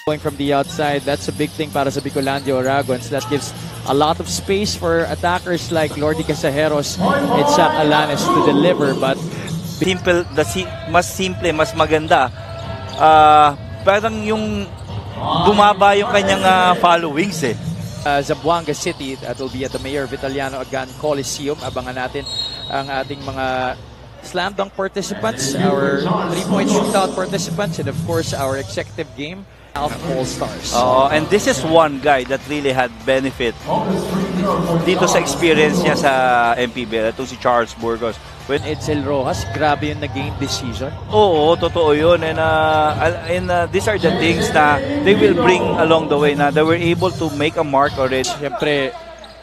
Going from the outside, that's a big thing para sa Bicolandia Oragons. That gives a lot of space for attackers like Lordy Casajeros and Zach Alanes to deliver. But simple, mas simple, mas maganda. Parang yung bumaba yung kanyang followings eh. Zamboanga City, that will be at the Mayor Vitaliano Agan Coliseum. Abangan natin ang ating mga slam dunk participants, our 3-point shootout participants, and of course our executive game All-Stars. And this is one guy that really had benefit dito sa experience niya sa MPBL. Ito si Charles Burgos. When Edsel Rojas, grabe yung nag-game this season. Oo, totoo yun. And these are the things na they will bring along the way na they were able to make a mark already. Siyempre,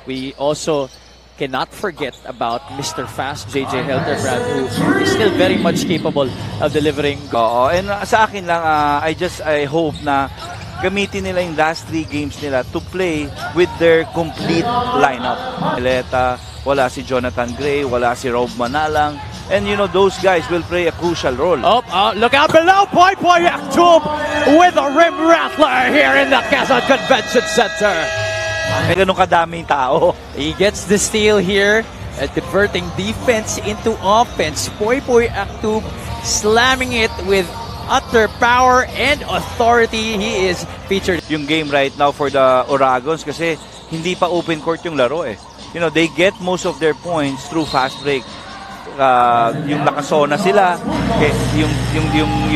we also cannot forget about Mr. Fast, JJ Helterbrand, who is still very much capable of delivering. And sa akin lang, I hope na gamitin nila yung last 3 games nila to play with their complete lineup. Eleta, wala si Jonathan Gray, wala si Rob Manalang, and you know, those guys will play a crucial role. Look out below! Poy Aktub with a rim rattler here in the Quezon Convention Center. May ganun kadaming tao. He gets the steal here at converting defense into offense. Poy Aktub slamming it with utter power and authority. He is featured. Yung game right now for the Oragons kasi hindi pa open court yung laro eh. You know, they get most of their points through fast break. Yung nakasona sila, yung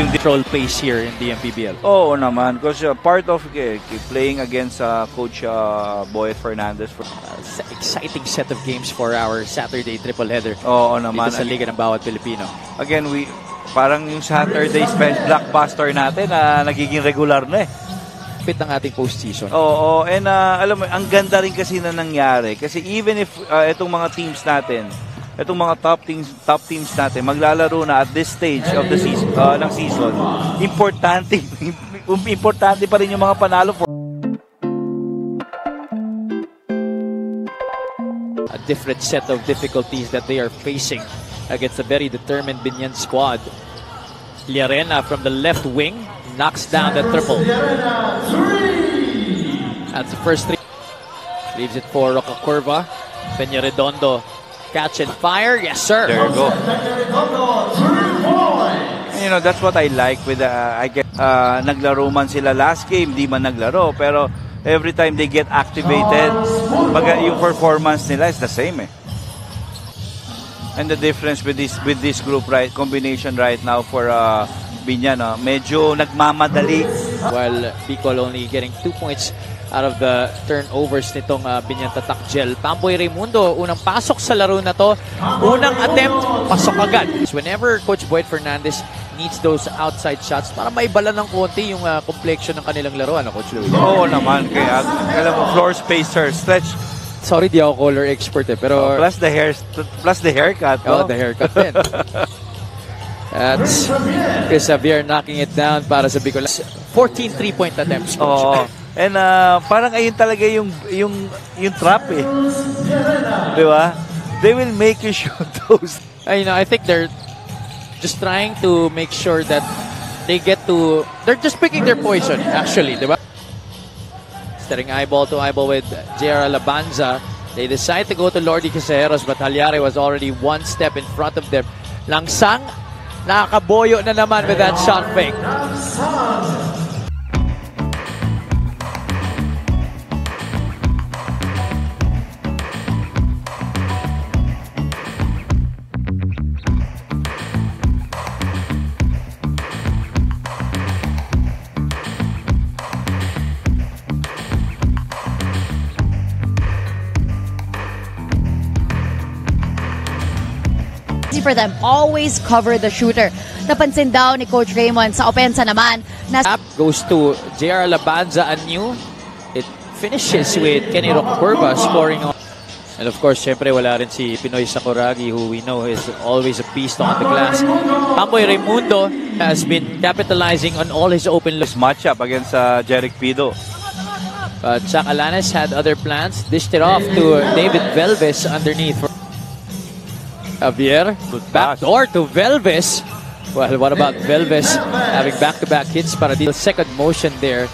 control pace here in the MPBL. Oo naman, because part of playing against Coach Boy Fernandez. Exciting set of games for our Saturday triple header. Oo naman. Dito sa Liga ng Bawat Pilipino. Again, parang yung Saturday blockbuster natin nagiging regular na eh. Fit ng ating postseason. Oo, and alam mo, ang ganda rin kasi na nangyari. Kasi even if itong mga teams natin, itong mga top teams natin maglalaro na at this stage of the season, ng season, importante pa rin yung mga panalo for a different set of difficulties that they are facing against a very determined Binyan squad. Llarena from the left wing knocks down the triple. That's the first 3. Leaves it for Roca Curva. Peña Redondo, catch and fire. Yes, sir. There you go. And, you know, that's what I like with naglaro man sila last game, di man naglaro, pero every time they get activated, yung performance nila is the same eh. And the difference with this group combination right now for Binyan, medyo nagmamadali. While Bicol only getting 2 points out of the turnovers nitong Binyan Tatakjel. Pamboy Raimundo, unang pasok sa laro na to. Unang attempt, pasok agad. Whenever Coach Boyd Fernandez needs those outside shots para maibala ng konti yung complexion ng kanilang laro, ano, Coach Louie? Oo naman, kaya alam mo, floor spacer, stretch. Sorry, di ako color expert eh, pero plus the haircut. Oh, the haircut din. That's Chris Xavier knocking it down para sa Bicol. 14 3-point attempts. Oh, and parang ayun talaga yung trap eh. Di ba? They will make you shoot those. I think they're just trying to make sure that they get to, they're just picking their poison actually, di ba? Staring eyeball to eyeball with JR Alabanza. They decide to go to Lordy Casajeros, but Halyare was already one step in front of them. Langsang, nakakaboyo na naman with that shot fake. For them, always cover the shooter. Napansin daw ni Coach Raymond sa opensa naman. Goes to JR Labanza anew. It finishes with Kenny Rocurva scoring on. And of course, syempre wala rin si Pinoy Sakuragi, who we know is always a beast on the glass. Pamboy Raimundo has been capitalizing on all his open looks. Matchup against Jeric Pido. But Zach Alanes had other plans. Dished it off to David Velves underneath. Javier, backdoor to Velves. Well, what about Velves having back-to-back hits para dito? Second motion there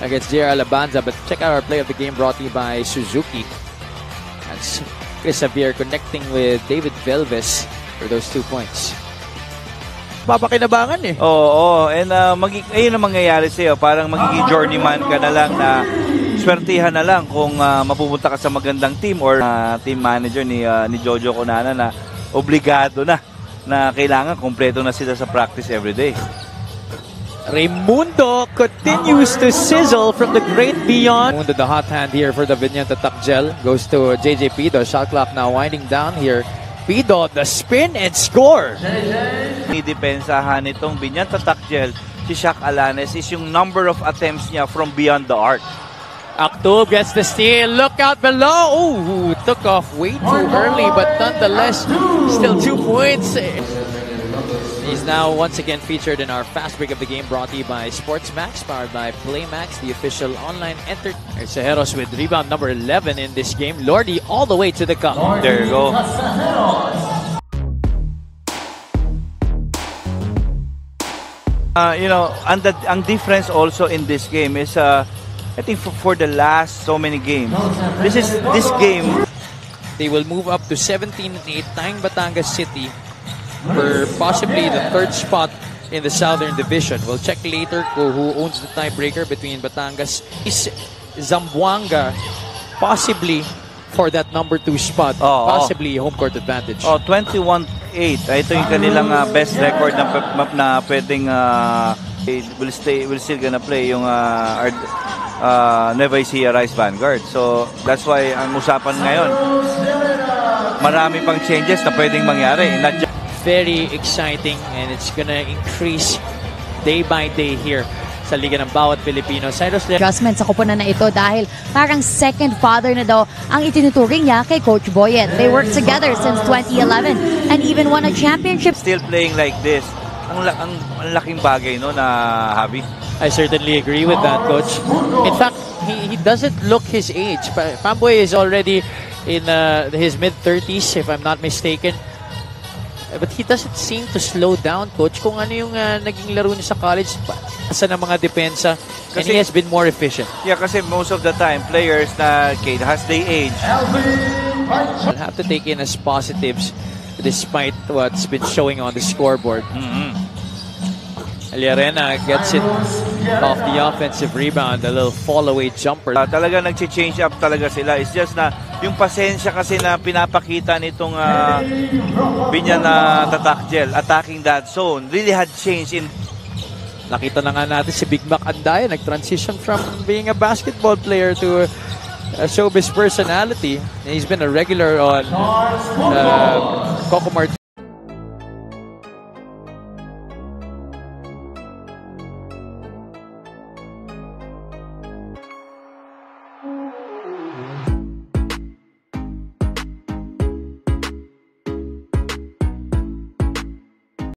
against JR Alabanza. But check out our play of the game brought to you by Suzuki. That's Chris Xavier connecting with David Velves for those 2 points. Papakinabangan eh. Oo, and ayun ang mangyayari sa'yo. Parang magiging journeyman ka na lang na swertihan na lang kung mapupunta ka sa magandang team or team manager ni Jojo Conana na obligado na kailangan kompleto na sila sa practice everyday. Raimundo continues to sizzle from the great beyond. Raimundo, the hot hand here for the Vinyanta Takjel. Goes to JJ Pido. Shot clock now winding down here. Pido, the spin and score. Nidepensahan itong Vinyanta Takjel, si Shaq Alanes, is yung number of attempts niya from beyond the arc. Aktub gets the steal. Look out below. Ooh, took off way too early, but nonetheless, still 2 points. He's now once again featured in our fast break of the game brought to you by SportsMax, powered by PlayMax, the official online entertainment. Cejeros with rebound number 11 in this game. Lordy all the way to the cup. There you go. Ang difference also in this game is I think for the last so many games, this game. They will move up to 17-8, tying Batangas City for possibly the 3rd spot in the Southern Division. We'll check later who owns the tiebreaker between Batangas. Is Zamboanga possibly for that number 2 spot? Possibly home court advantage. 21-8. Ito yung kanilang best record na pwedeng will still gonna play yung Nueva Ecija Rice Vanguard. So that's why ang usapan ngayon, marami pang changes na pwedeng mangyari. Very exciting, and it's gonna increase day by day here sa Liga ng bawat Pilipino. Adjustment sa kupunan na ito dahil parang second father na daw ang itinuturing niya kay Coach Boyet. They worked together since 2011 and even won a championship. Still playing like this, ang laking bagay no na Javi. I certainly agree with that, Coach. In fact, he doesn't look his age. Pamboy is already in his mid-30s, if I'm not mistaken. But he doesn't seem to slow down, Coach. Kung ano yung naging laro niya sa college, sa ng mga depensa, and he has been more efficient. Yeah, kasi most of the time, players na as they age, We'll have to take in as positives despite what's been showing on the scoreboard. Aliarena gets it off the offensive rebound, a little fall-away jumper. Talaga nag-change up talaga sila. It's just na yung pasensya kasi na pinapakita nitong Vinyanta Takjel attacking that zone really had changed in. Nakita na nga natin si Big Mac Andaya nag-transition from being a basketball player to a showbiz personality. He's been a regular on Coco Martin.